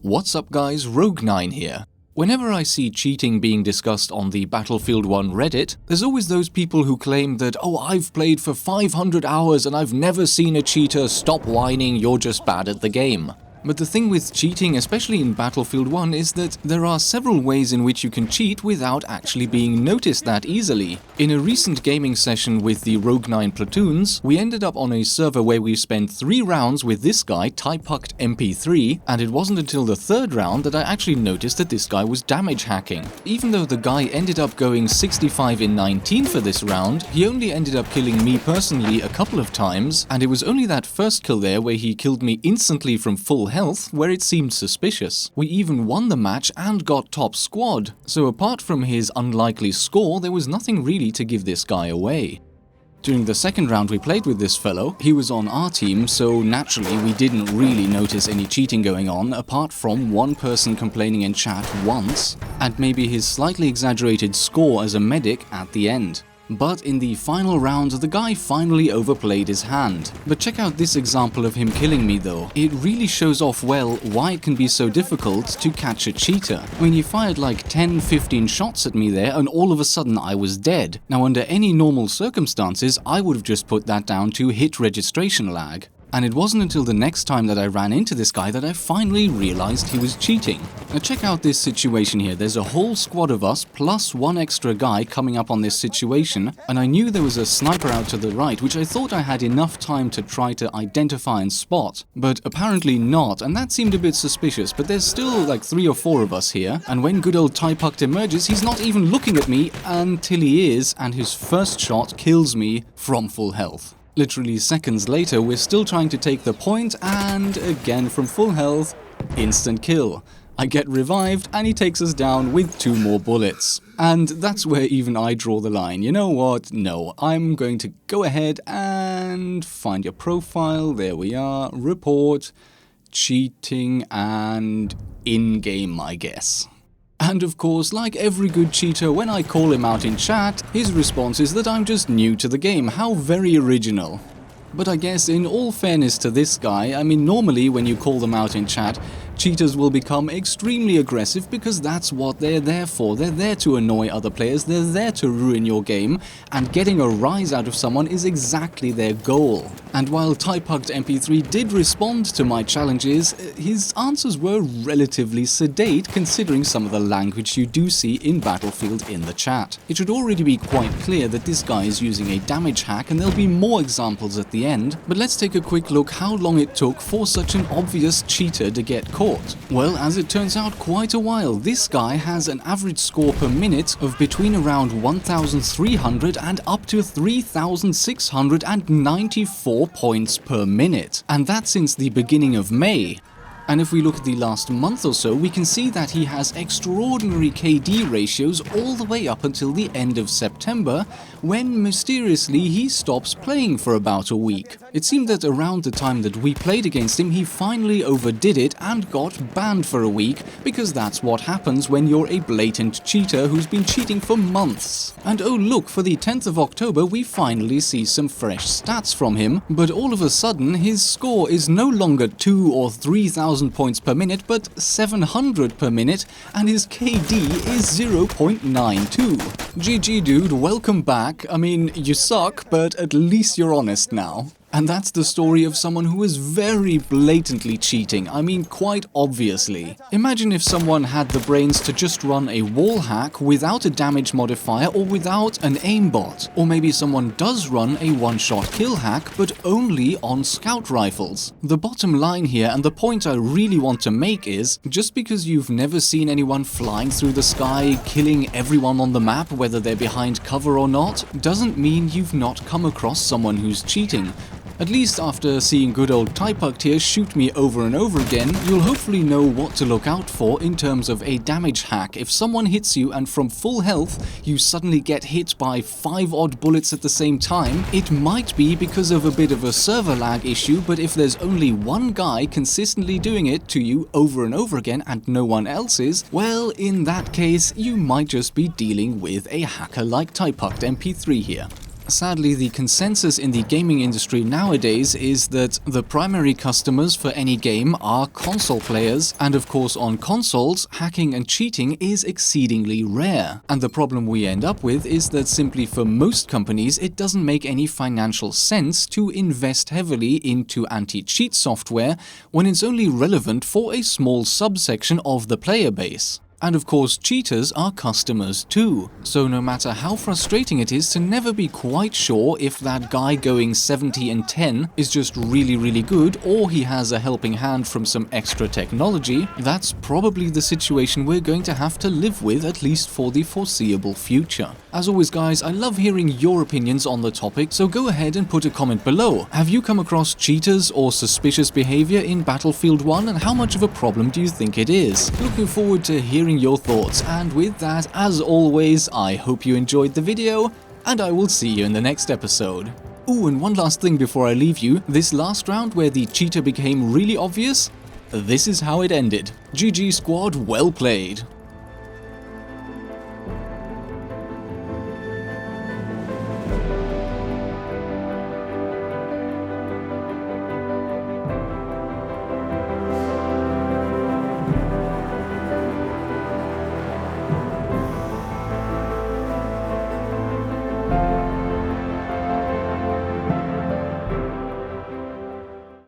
What's up guys, Rogue9 here. Whenever I see cheating being discussed on the Battlefield 1 Reddit, there's always those people who claim that, oh, I've played for 500 hours and I've never seen a cheater, stop whining, you're just bad at the game. But the thing with cheating, especially in Battlefield 1, is that there are several ways in which you can cheat without actually being noticed that easily. In a recent gaming session with the Rogue9 platoons, we ended up on a server where we spent 3 rounds with this guy, typucked MP3, and it wasn't until the 3rd round that I actually noticed that this guy was damage hacking. Even though the guy ended up going 65 in 19 for this round, he only ended up killing me personally a couple of times, and it was only that first kill there where he killed me instantly from full health where it seemed suspicious. We even won the match and got top squad, so apart from his unlikely score, there was nothing really to give this guy away. During the second round we played with this fellow, he was on our team, so naturally we didn't really notice any cheating going on apart from one person complaining in chat once, and maybe his slightly exaggerated score as a medic at the end. But in the final round, the guy finally overplayed his hand. But check out this example of him killing me though. It really shows off well why it can be so difficult to catch a cheater. I mean, he fired like 10-15 shots at me there and all of a sudden I was dead. Now under any normal circumstances, I would have just put that down to hit registration lag. And it wasn't until the next time that I ran into this guy that I finally realized he was cheating. Now check out this situation here. There's a whole squad of us plus one extra guy coming up on this situation, and I knew there was a sniper out to the right, which I thought I had enough time to try to identify and spot, but apparently not, and that seemed a bit suspicious. But there's still like 3 or 4 of us here, and when good old typucked emerges, he's not even looking at me until he is, and his first shot kills me from full health. Literally seconds later, we're still trying to take the point, and again from full health, instant kill. I get revived, and he takes us down with 2 more bullets. And that's where even I draw the line. You know what? No, I'm going to go ahead and find your profile. There we are. Report, cheating, and in-game, I guess. And of course, like every good cheater, when I call him out in chat, his response is that I'm just new to the game. How very original. But I guess in all fairness to this guy, I mean normally when you call them out in chat, cheaters will become extremely aggressive because that's what they're there for. They're there to annoy other players, they're there to ruin your game, and getting a rise out of someone is exactly their goal. And while typucked MP3 did respond to my challenges, his answers were relatively sedate considering some of the language you do see in Battlefield in the chat. It should already be quite clear that this guy is using a damage hack, and there'll be more examples at the end, but let's take a quick look how long it took for such an obvious cheater to get caught. Well, as it turns out, quite a while. This guy has an average score per minute of between around 1,300 and up to 3,694 points per minute. And that's since the beginning of May. And if we look at the last month or so, we can see that he has extraordinary KD ratios all the way up until the end of September, when mysteriously he stops playing for about a week. It seemed that around the time that we played against him, he finally overdid it and got banned for a week, because that's what happens when you're a blatant cheater who's been cheating for months. And oh look, for the 10th of October, we finally see some fresh stats from him, but all of a sudden his score is no longer 2 or 3,000 points per minute, but 700 per minute, and his KD is 0.92. GG dude, welcome back. I mean, you suck, but at least you're honest now. And that's the story of someone who is very blatantly cheating, I mean quite obviously. Imagine if someone had the brains to just run a wall hack without a damage modifier or without an aimbot. Or maybe someone does run a one-shot kill hack, but only on scout rifles. The bottom line here, and the point I really want to make is, just because you've never seen anyone flying through the sky, killing everyone on the map, whether they're behind cover or not, doesn't mean you've not come across someone who's cheating. At least after seeing good old typucked here shoot me over and over again, you'll hopefully know what to look out for in terms of a damage hack. If someone hits you and from full health you suddenly get hit by 5 odd bullets at the same time, it might be because of a bit of a server lag issue, but if there's only one guy consistently doing it to you over and over again and no one else is, well, in that case you might just be dealing with a hacker like typucked MP3 here. Sadly, the consensus in the gaming industry nowadays is that the primary customers for any game are console players, and of course on consoles, hacking and cheating is exceedingly rare. And the problem we end up with is that simply for most companies it doesn't make any financial sense to invest heavily into anti-cheat software when it's only relevant for a small subsection of the player base. And of course, cheaters are customers too, so no matter how frustrating it is to never be quite sure if that guy going 70 and 10 is just really good or he has a helping hand from some extra technology, that's probably the situation we're going to have to live with at least for the foreseeable future. As always guys, I love hearing your opinions on the topic, so go ahead and put a comment below. Have you come across cheaters or suspicious behavior in Battlefield 1 and how much of a problem do you think it is? Looking forward to hearing your thoughts, and with that, as always, I hope you enjoyed the video, and I will see you in the next episode. Ooh, and one last thing before I leave you, this last round where the cheater became really obvious, this is how it ended. GG squad, well played.